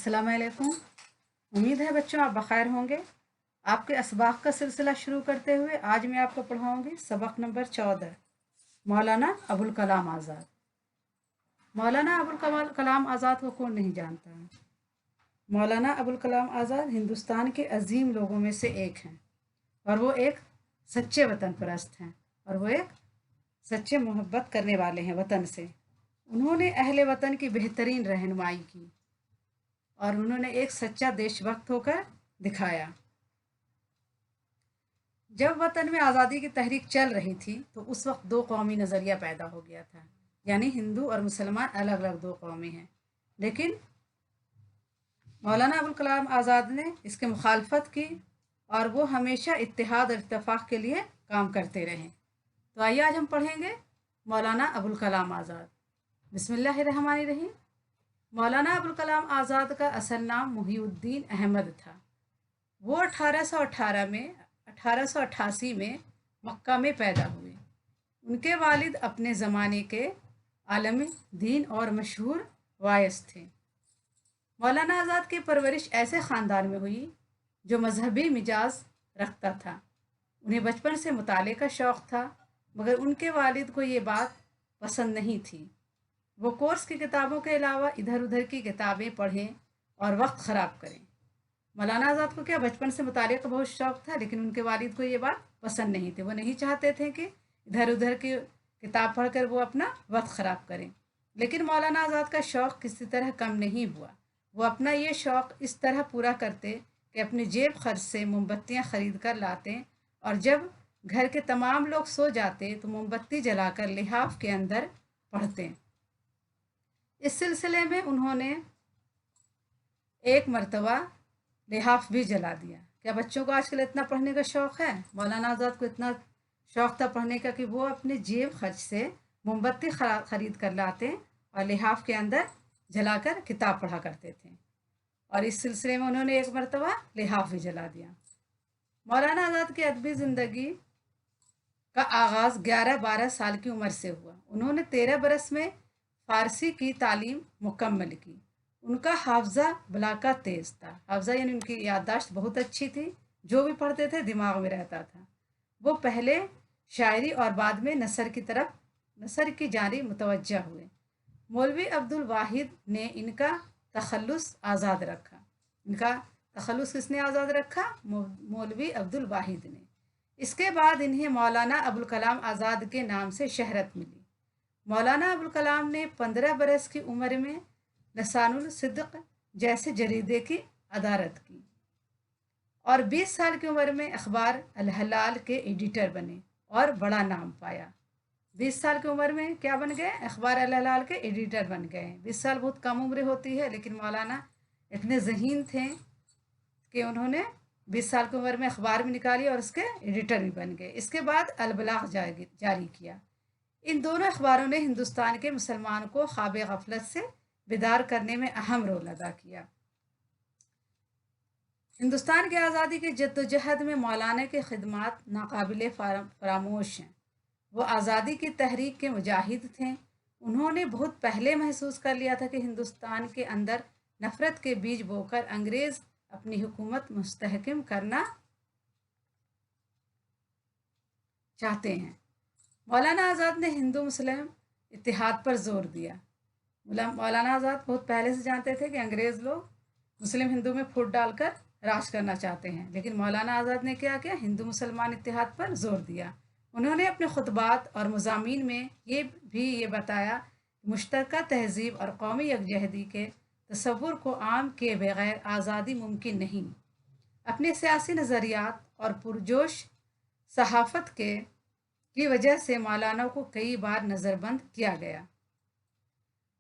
अस्सलाम वालेकुम। उम्मीद है बच्चों आप बखैर होंगे। आपके असबाक का सिलसिला शुरू करते हुए आज मैं आपको पढ़ाऊंगी सबक नंबर 14, मौलाना अबुल कलाम आज़ाद। मौलाना अबुल कलाम आज़ाद को कौन नहीं जानता है। मौलाना अबुल कलाम आज़ाद हिंदुस्तान के अजीम लोगों में से एक हैं और वो एक सच्चे वतन परस्त हैं और वो एक सच्चे मोहब्बत करने वाले हैं वतन से। उन्होंने अहले वतन की बेहतरीन रहनुमाई की और उन्होंने एक सच्चा देशभक्त होकर दिखाया। जब वतन में आज़ादी की तहरीक चल रही थी तो उस वक्त दो कौमी नज़रिया पैदा हो गया था, यानी हिंदू और मुसलमान अलग अलग दो कौमें हैं। लेकिन मौलाना अबुल कलाम आज़ाद ने इसके मुखालफत की और वो हमेशा इत्तेहाद और इत्तेफाक के लिए काम करते रहे। तो आइए आज हम पढ़ेंगे मौलाना अबुल कलाम आज़ाद। बिस्मिल्लाहिर्रहमानिर्रहीम। मौलाना अबुल कलाम आज़ाद का असल नाम मुहीउद्दीन अहमद था। वो 1888 में मक्का में पैदा हुए। उनके वालिद अपने ज़माने के आलम दीन और मशहूर वायस थे। मौलाना आज़ाद की परवरिश ऐसे ख़ानदान में हुई जो मजहबी मिजाज रखता था। उन्हें बचपन से मुताले का शौक़ था, मगर उनके वालिद को ये बात पसंद नहीं थी। वो कोर्स की किताबों के अलावा इधर उधर की किताबें पढ़ें और वक्त ख़राब करें। मौलाना आज़ाद को क्या बचपन से मुताले का बहुत शौक़ था, लेकिन उनके वालिद को ये बात पसंद नहीं थी। वो नहीं चाहते थे कि इधर उधर की किताब पढ़कर वो अपना वक्त ख़राब करें। लेकिन मौलाना आज़ाद का शौक़ किसी तरह कम नहीं हुआ। वो अपना ये शौक़ इस तरह पूरा करते कि अपने जेब खर्च से मोमबत्तियाँ ख़रीद कर लाते और जब घर के तमाम लोग सो जाते तो मोमबत्ती जलाकर लिहाफ के अंदर पढ़ते। इस सिलसिले में उन्होंने एक मरतबा लिहाफ भी जला दिया। क्या बच्चों को आजकल इतना पढ़ने का शौक़ है? मौलाना आज़ाद को इतना शौक़ था पढ़ने का कि वो अपने जेब खर्च से मोमबत्ती ख़रीद कर लाते और लिहाफ के अंदर जलाकर किताब पढ़ा करते थे। और इस सिलसिले में उन्होंने एक मरतबा लिहाफ भी जला दिया। मौलाना आज़ाद की अदबी ज़िंदगी का आगाज़ 11-12 साल की उम्र से हुआ। उन्होंने 13 बरस में फ़ारसी की तालीम मुकम्मल की। उनका हाफ़ज़ा बलाका तेज़ था। हाफ़ज़ा यानी उनकी याददाश्त बहुत अच्छी थी, जो भी पढ़ते थे दिमाग में रहता था। वो पहले शायरी और बाद में नसर की जानिब मुतवज्जा हुए। मौलवी अब्दुल वाहिद ने इनका तखल्लुस आज़ाद रखा। इनका तखल्लुस किसने आज़ाद रखा? मौलवी अब्दुल वाहिद ने। इसके बाद इन्हें मौलाना अबुल कलाम आज़ाद के नाम से शहरत मिली। मौलाना अबुल कलाम ने 15 बरस की उम्र में लसानुल सिद्क जैसे जरीदे की अदारत की और 20 साल की उम्र में अखबार अल हलाल के एडिटर बने और बड़ा नाम पाया। 20 साल की उम्र में क्या बन गए? अखबार अल हलाल के एडिटर बन गए। 20 साल बहुत कम उम्र होती है, लेकिन मौलाना इतने ज़हीन थे कि उन्होंने 20 साल की उम्र में अखबार भी निकाली और उसके एडिटर भी बन गए। इसके बाद अल बलाग जारी किया। इन दोनों अखबारों ने हिंदुस्तान के मुसलमान को ख्वाब गफलत से बेदार करने में अहम रोल अदा किया। हिंदुस्तान की आज़ादी की जद्दोजहद में मौलाना की खिदमात नाकाबिले फरामोश हैं। वो आज़ादी की तहरीक के मुजाहिद थे। उन्होंने बहुत पहले महसूस कर लिया था कि हिंदुस्तान के अंदर नफ़रत के बीज बोकर अंग्रेज़ अपनी हुकूमत मुस्तहकम करना चाहते हैं। मौलाना आज़ाद ने हिंदू मुस्लिम इत्तेहाद पर जोर दिया। मौलाना आज़ाद बहुत पहले से जानते थे कि अंग्रेज़ लोग मुस्लिम हिंदू में फूट डालकर राज करना चाहते हैं, लेकिन मौलाना आज़ाद ने क्या किया? हिंदू मुसलमान इत्तेहाद पर जोर दिया। उन्होंने अपने खुतबात और मज़ामीन में ये बताया मुश्तरका तहज़ीब और कौमी यकजहती के तसव्वुर को आम किए बगैर आज़ादी मुमकिन नहीं। अपने सियासी नज़रियात और पुरजोश सहाफ़त की वजह से मौलाना को कई बार नज़रबंद किया गया,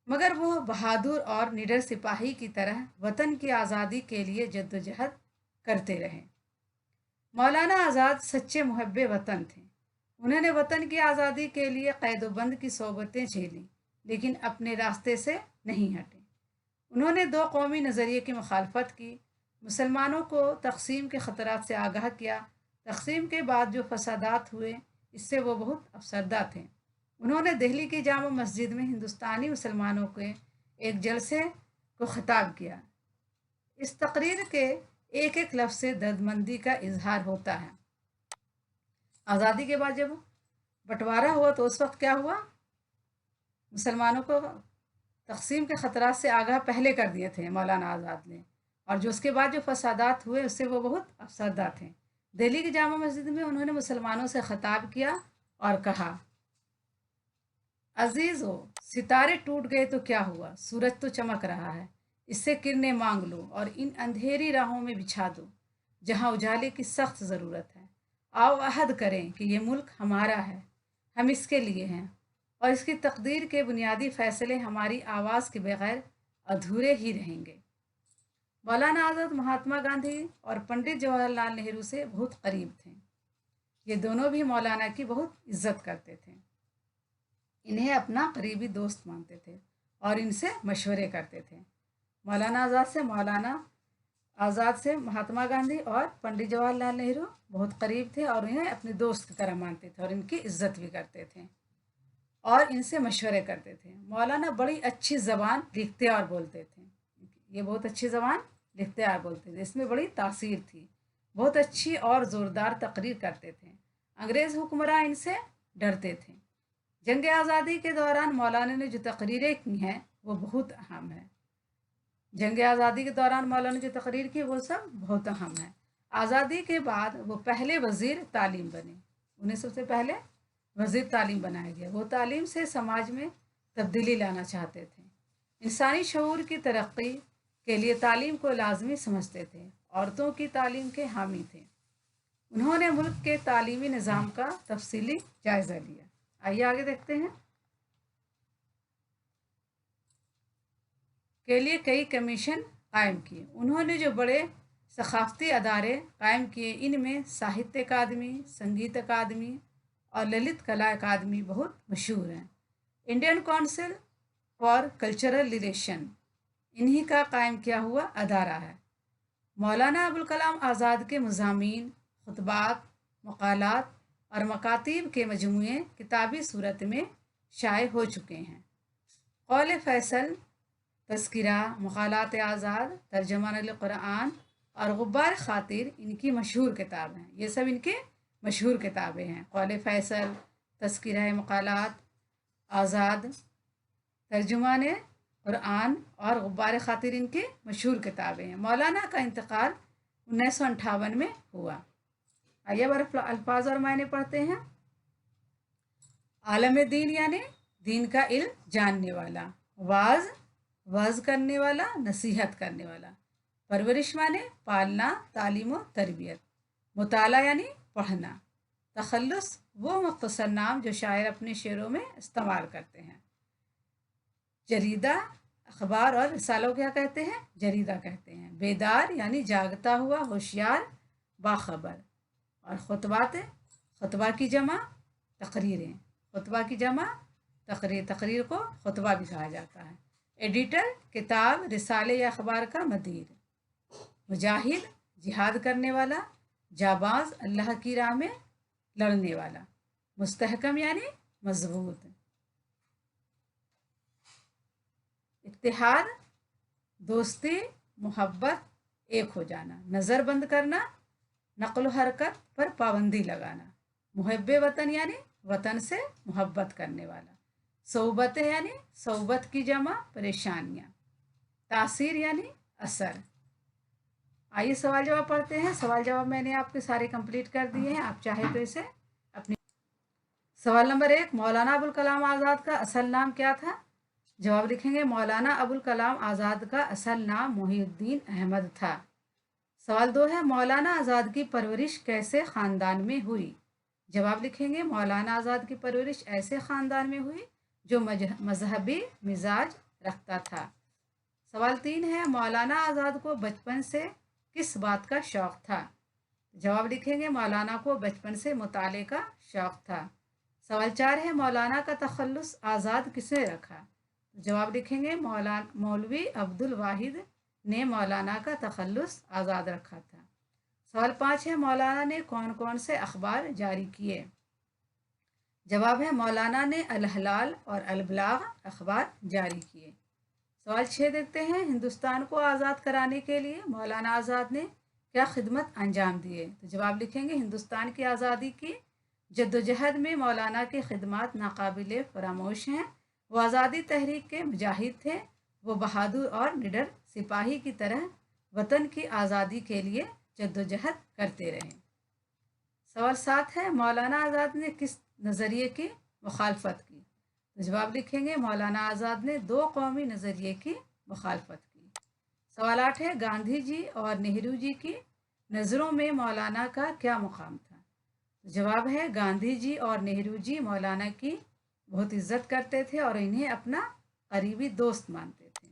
मगर वो बहादुर और निडर सिपाही की तरह वतन की आज़ादी के लिए जद्दोजहद करते रहे। मौलाना आज़ाद सच्चे मुहब्बे वतन थे। उन्होंने वतन की आज़ादी के लिए क़ैदोबंद की सोबतें झेली, लेकिन अपने रास्ते से नहीं हटे। उन्होंने दो कौमी नज़रिए की मुखालफत की, मुसलमानों को तकसीम के ख़तरात से आगाह किया। तकसीम के बाद जो फसादात हुए, इससे वो बहुत अफसरदा थे। उन्होंने दिल्ली की जामा मस्जिद में हिंदुस्तानी मुसलमानों के एक जलसे को ख़िताब किया। इस तकरीर के एक एक लफ्ज़ से दर्दमंदी का इजहार होता है। आज़ादी के बाद जब बंटवारा हुआ तो उस वक्त क्या हुआ, मुसलमानों को तकसीम के ख़तरात से आगाह पहले कर दिए थे मौलाना आज़ाद ने, और जो उसके बाद जो फसादात हुए उससे वो बहुत अफसरदा थे। दिल्ली की जामा मस्जिद में उन्होंने मुसलमानों से ख़िताब किया और कहा, अजीज हो, सितारे टूट गए तो क्या हुआ, सूरज तो चमक रहा है, इससे किरणें मांग लो और इन अंधेरी राहों में बिछा दो जहां उजाले की सख्त ज़रूरत है। आओ अहद करें कि ये मुल्क हमारा है, हम इसके लिए हैं, और इसकी तकदीर के बुनियादी फैसले हमारी आवाज़ के बगैर अधूरे ही रहेंगे। मौलाना आज़ाद महात्मा गांधी और पंडित जवाहरलाल नेहरू से बहुत करीब थे। ये दोनों भी मौलाना की बहुत इज्जत करते थे, इन्हें अपना करीबी दोस्त मानते थे और इनसे मशवरे करते थे। मौलाना आज़ाद से महात्मा गांधी और पंडित जवाहरलाल नेहरू बहुत करीब थे और इन्हें अपने दोस्त की तरह मानते थे और इनकी इज्जत भी करते थे और इनसे मशवरे करते थे। मौलाना बड़ी अच्छी ज़बान लिखते और बोलते थे, ये बहुत अच्छी ज़बान लिखते और बोलते थे, इसमें बड़ी तासीर थी। बहुत अच्छी और ज़ोरदार तकरीर करते थे। अंग्रेज़ हुक्मरान इनसे डरते थे। जंग आज़ादी के दौरान मौलाना ने जो तकरीरें की हैं वो बहुत अहम है। जंग आज़ादी के दौरान मौलाना ने जो तकरीर की वो सब बहुत अहम है। आज़ादी के बाद वो पहले वज़ीर तालीम बने, उन्हें सबसे पहले वज़ीर तालीम बनाया गया। वो तालीम से समाज में तब्दीली लाना चाहते थे, इंसानी शऊर की तरक्की के लिए तालीम को लाजमी समझते थे, औरतों की तालीम के हामी थे। उन्होंने मुल्क के तालीमी निज़ाम का तफसीली जायज़ा लिया। आइए आगे देखते हैं। के लिए कई कमीशन कायम किए। उन्होंने जो बड़े सकाफती अदारे कायम किए, इनमें साहित्य अकादमी, संगीत अकादमी और ललित कला अकादमी बहुत मशहूर हैं। Indian council for cultural relation इन्हीं का कायम किया हुआ अदारा है। मौलाना अबुल कलाम आज़ाद के मज़ामीन, खुतबात, मक़ालात और मकातीब के मजमूए किताबी सूरत में शाये हो चुके हैं। कौल फैसल, तज़किरा, मक़ालात आज़ाद, तर्जुमान कुरान और गुब्बार खातिर इनकी मशहूर किताब हैं। ये सब इनके मशहूर किताबें हैं। कौल फैसल, तज़किरा, मक़ालात आज़ाद, तर्जुमान कुरान और गुब्बार खातिर इनकी मशहूर किताबें हैं। मौलाना का इंतकाल 1958 में हुआ। आइए अब अल्फाज और मायने पढ़ते हैं। आलम दीन यानी दीन का इल्म जानने वाला, वाज करने वाला, नसीहत करने वाला। परवरिश माने पालना, तालीम और तरबियत। मुताला यानी पढ़ना। तखल्लुस वो मुख्तसर नाम जो शायर अपने शेरों में इस्तेमाल करते हैं। जरीदा, अखबार और रिसालों क्या कहते हैं, जरीदा कहते हैं। बेदार यानी जागता हुआ, होशियार, बाखबर। और खुतबात, खुतबा की जमा तकरीरें, खुतबा की जमा तकरीर, तकरीर को खुतबा भी कहा जाता है। एडिटर, किताब, रिसाले या अखबार का मदीर। मुजाहिद, जिहाद करने वाला, जाबाज, अल्लाह की राह में लड़ने वाला। मुस्तहकम यानी मजबूत। इत्तिहाद, दोस्ती, मोहब्बत, एक हो जाना। नज़र बंद करना, नक़्ल हरकत पर पाबंदी लगाना। मुहब्बे वतन यानी वतन से मोहब्बत करने वाला। सोबत यानी सोबत की जमा परेशानियाँ। तासीर यानी असर। आइए सवाल जवाब पढ़ते हैं। सवाल जवाब मैंने आपके सारे कंप्लीट कर दिए हैं, आप चाहे तो इसे अपनी। सवाल नंबर 1, मौलाना अबुल कलाम आज़ाद का असल नाम क्या था? जवाब लिखेंगे, मौलाना अबुल कलाम आज़ाद का असल नाम मोहिउद्दीन अहमद था। सवाल 2 है, मौलाना आज़ाद की परवरिश कैसे ख़ानदान में हुई? जवाब लिखेंगे, मौलाना आज़ाद की परवरिश ऐसे ख़ानदान में हुई जो मजहबी मिजाज रखता था। सवाल 3 है, मौलाना आज़ाद को बचपन से किस बात का शौक़ था? जवाब लिखेंगे, मौलाना को बचपन से मुताले का शौक़ था। सवाल 4 है, मौलाना का तखल्लुस आज़ाद किसने रखा? जवाब लिखेंगे, मौलवी अब्दुल वाहिद ने मौलाना का तखल्लुस आज़ाद रखा था। सवाल 5 है, मौलाना ने कौन कौन से अखबार जारी किए? जवाब है, मौलाना ने अल हलाल और अल बलाग अखबार जारी किए। सवाल 6 देखते हैं, हिंदुस्तान को आज़ाद कराने के लिए मौलाना आज़ाद ने क्या खिदमत अंजाम दिए। तो जवाब लिखेंगे, हिंदुस्तान की आज़ादी की जद्दोजहद में मौलाना की खिदमत नाकाबिले फरामोश हैं। वो आज़ादी तहरीक के मुजाहिद थे। वो बहादुर और निडर सिपाही की तरह वतन की आज़ादी के लिए जद्दोजहद करते रहे। सवाल 7 है, मौलाना आज़ाद ने किस नज़रिए की मुखालफत की। तो जवाब लिखेंगे, मौलाना आज़ाद ने दो कौमी नज़रिए की मुखालफत की। सवाल 8 है, गांधी जी और नेहरू जी की नज़रों में मौलाना का क्या मुकाम था। तो जवाब है, गांधी जी और नेहरू जी मौलाना की बहुत इज्जत करते थे और इन्हें अपना करीबी दोस्त मानते थे।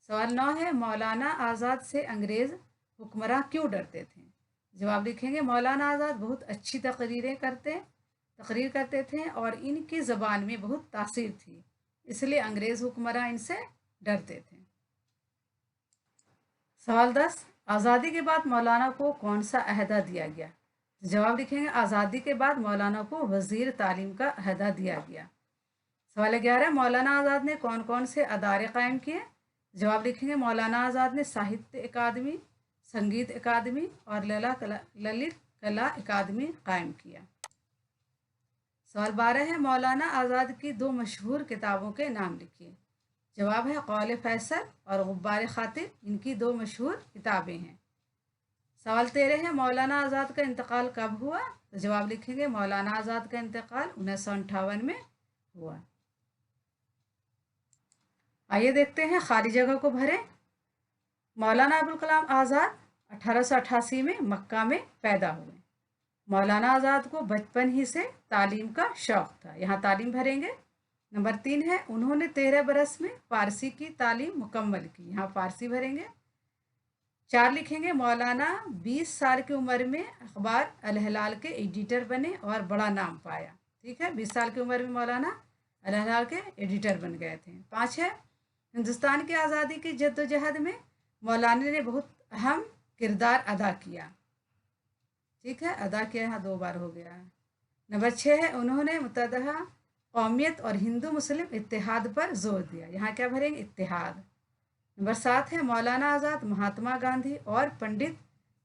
सवाल 9 है, मौलाना आज़ाद से अंग्रेज़ हुक्मरान क्यों डरते थे। जवाब लिखेंगे, मौलाना आज़ाद बहुत अच्छी तकरीर करते थे और इनकी ज़बान में बहुत तासीर थी, इसलिए अंग्रेज़ हुक्मरान इनसे डरते थे। सवाल 10, आज़ादी के बाद मौलाना को कौन सा अहदा दिया गया। जवाब लिखेंगे, आज़ादी के बाद मौलाना को वज़ीर तालीम का अहदा दिया गया। सवाल 11, मौलाना आज़ाद ने कौन कौन से अदारे कायम किए। जवाब लिखेंगे, मौलाना आज़ाद ने साहित्य अकादमी, संगीत अकादमी और ललित कला अकादमी कायम किया। सवाल 12 है, मौलाना आज़ाद की दो मशहूर किताबों के नाम लिखिए। जवाब है, कौल फैसल और गुब्बार खातिर इनकी दो मशहूर किताबें हैं। सवाल 13 है, मौलाना आज़ाद का इंतकाल कब हुआ। तो जवाब लिखेंगे, मौलाना आज़ाद का इंतकाल 1958 में हुआ। आइए देखते हैं, खाली जगह को भरें। मौलाना अबुल कलाम आज़ाद 1888 में मक्का में पैदा हुए। मौलाना आज़ाद को बचपन ही से तालीम का शौक़ था। यहाँ तालीम भरेंगे। नंबर 3 है, उन्होंने 13 बरस में फ़ारसी की तालीम मुकम्मल की। यहाँ फ़ारसी भरेंगे। 4 लिखेंगे, मौलाना 20 साल की उम्र में अखबार अल हिलाल के एडिटर बने और बड़ा नाम पाया। ठीक है, 20 साल की उम्र में मौलाना अल हिलाल के एडिटर बन गए थे। 5 है, हिंदुस्तान की आज़ादी की जद्दोजहद में मौलाना ने बहुत अहम किरदार अदा किया। ठीक है, अदा किया, यहाँ 2 बार हो गया है। नंबर 6 है, उन्होंने मुतहदा कौमियत और हिंदू मुस्लिम इत्तेहाद पर जोर दिया। यहाँ क्या भरेंगे, इत्तेहाद। नंबर 7 है, मौलाना आज़ाद महात्मा गांधी और पंडित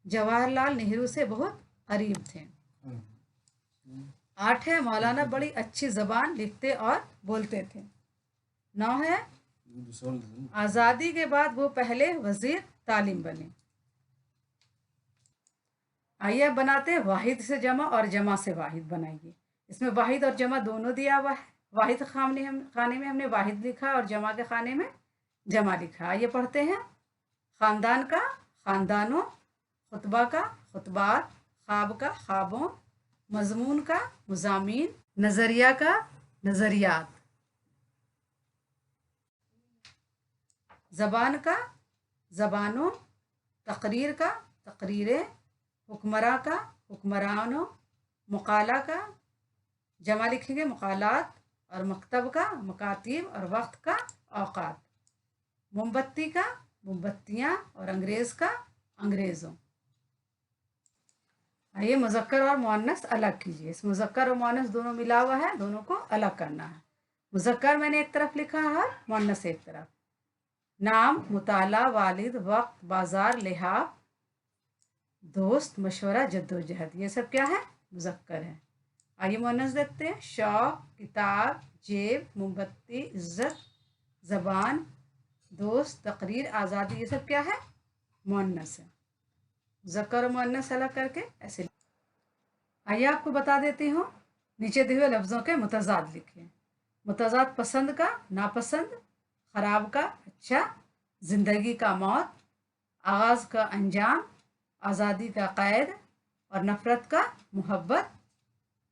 जवाहरलाल नेहरू से बहुत करीब थे। 8 है, मौलाना बड़ी अच्छी ज़बान लिखते और बोलते थे। 9 है, आज़ादी के बाद वो पहले वज़ीर तालीम बने। आइए बनाते हैं, वाहिद से जमा और जमा से वाहिद बनाइए। इसमें वाहिद और जमा दोनों दिया हुआ है। वाहिद खाने में हमने वाहिद लिखा और जमा के खाने में जमा लिखा। आइए पढ़ते हैं। ख़ानदान का ख़ानदानों, खुतबा का खुतबात, ख्वाब का ख्वाबों, मजमून का मज़ामीन, नज़रिया का नज़रियात, ज़बान का ज़बानों, तकरीर का तकरीरें, हुक्मरां का हुक्मरानों, मुकाला का जमा लिखेंगे मुकालात, और मकतब का मकातीब, और वक्त का औकात, मोमबत्ती का मोमबत्तियाँ, और अंग्रेज़ का अंग्रेज़ों। आइए मुज़क्कर और मुअन्नस अलग कीजिए। इस मुज़क्कर और मुअन्नस दोनों मिला हुआ है, दोनों को अलग करना है। मुज़क्कर मैंने एक तरफ लिखा है, मुअन्नस एक तरफ। नाम, मुताला, वालिद, वक्त, बाजार, लिहाफ, दोस्त, मशवरा, जद्दोजहद, ये सब क्या है, मुज़क्कर है। आइए मुअन्नस देखते हैं। शौक, किताब, जेब, मोमबत्ती, इज्जत, ज़बान, दोस्त, तकरीर, आज़ादी, ये सब क्या है, मुअन्नस है। मुज़क्कर और मुअन्नस अलग करके ऐसे। आइए आपको बता देती हूँ, नीचे दिए हुए लफ्ज़ों के मुतज़ाद लिखिए। मुतज़ाद पसंद का नापसंद, ख़राब का अच्छा, ज़िंदगी का मौत, आगाज़ का अंजाम, आज़ादी का क़ैद, और नफ़रत का मोहब्बत,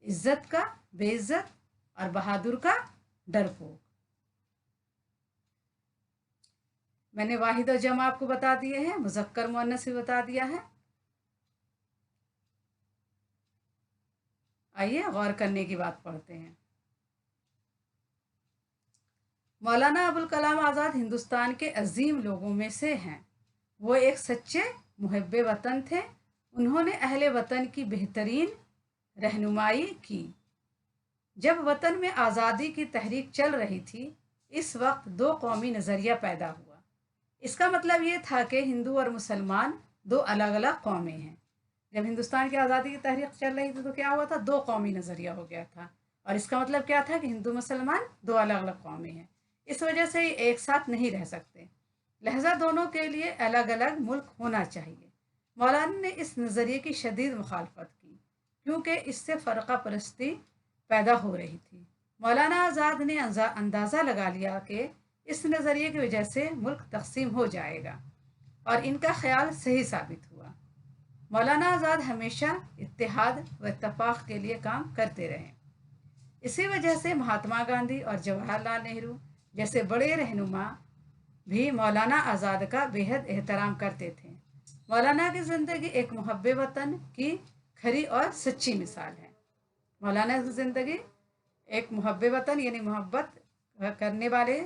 इज़्ज़त का बेइज़्ज़त, और बहादुर का डरपोक। मैंने वाहिद और जमा आपको बता दिए हैं, मुज़क्कर मुअन्नस भी बता दिया है। आइए गौर करने की बात पढ़ते हैं। मौलाना अबुल कलाम आज़ाद हिंदुस्तान के अजीम लोगों में से हैं। वो एक सच्चे मुहब्बे वतन थे। उन्होंने अहले वतन की बेहतरीन रहनुमाई की। जब वतन में आज़ादी की तहरीक चल रही थी, इस वक्त दो कौमी नज़रिया पैदा हुआ। इसका मतलब ये था कि हिंदू और मुसलमान दो अलग अलग कौमें हैं। जब हिंदुस्तान की आज़ादी की तहरीक चल रही थी तो क्या हुआ था, दो कौमी नज़रिया हो गया था। और इसका मतलब क्या था कि हिंदू मुसलमान दो अलग अलग कौमें हैं, इस वजह से ये एक साथ नहीं रह सकते, लहजा दोनों के लिए अलग अलग मुल्क होना चाहिए। मौलाना ने इस नज़रिए की शदीद मुखालफत की क्योंकि इससे फ़र्का परस्ती पैदा हो रही थी। मौलाना आज़ाद ने अंदाज़ा लगा लिया कि इस नज़रिए की वजह से मुल्क तकसीम हो जाएगा, और इनका ख्याल सही साबित हुआ। मौलाना आज़ाद हमेशा इत्तेहाद व इत्तफाक़ के लिए काम करते रहे। इसी वजह से महात्मा गांधी और जवाहरलाल नेहरू जैसे बड़े रहनुमा भी मौलाना आज़ाद का बेहद एहतराम करते थे। मौलाना की ज़िंदगी एक मुहब्बे वतन की खरी और सच्ची मिसाल है। मौलाना की ज़िंदगी एक मुहब्बे वतन यानी मोहब्बत करने वाले,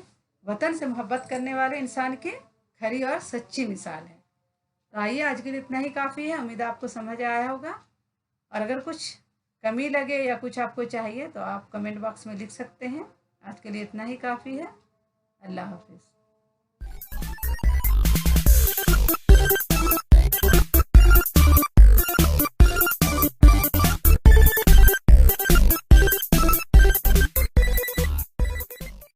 वतन से मोहब्बत करने वाले इंसान की खरी और सच्ची मिसाल है। तो आइए, आज के लिए इतना ही काफ़ी है। उम्मीद आपको समझ आया होगा, और अगर कुछ कमी लगे या कुछ आपको चाहिए तो आप कमेंट बॉक्स में लिख सकते हैं। आज के लिए इतना ही काफ़ी है। अल्लाह हाफिज़।